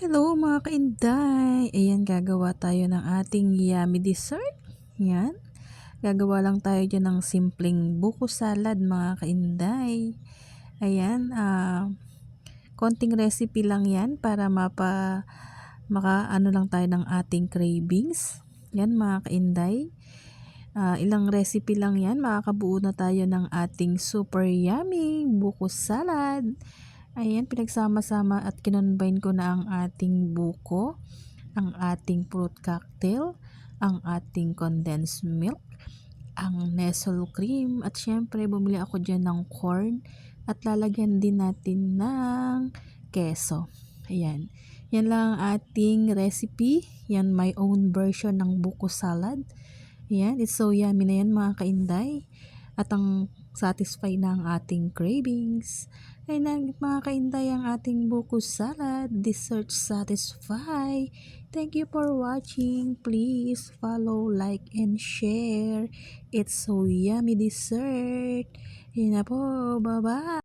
Hello mga kainday! Ayan, gagawa tayo ng ating yummy dessert. Yan. Gagawa lang tayo dyan ng simpleng buko salad mga kainday. Ayan, konting recipe lang yan para maka-ano lang tayo ng ating cravings. Yan mga kainday. Ilang recipe lang yan, makakabuo na tayo ng ating super yummy buko salad. Ayan, pinagsama-sama at kinonbine ko na ang ating buko, ang ating fruit cocktail, ang ating condensed milk, ang nestle cream, at syempre bumili ako dyan ng corn at lalagyan din natin ng keso. Ayan, yan lang ang ating recipe. Yan, my own version ng buko salad. Ayan, it's so yummy na yan mga kainday. At ang satisfy na ang ating cravings. Ay mga kainday, ang ating buko salad, dessert satisfy. Thank you for watching. Please follow, like, and share. It's so yummy dessert. Yun na po. Bye-bye.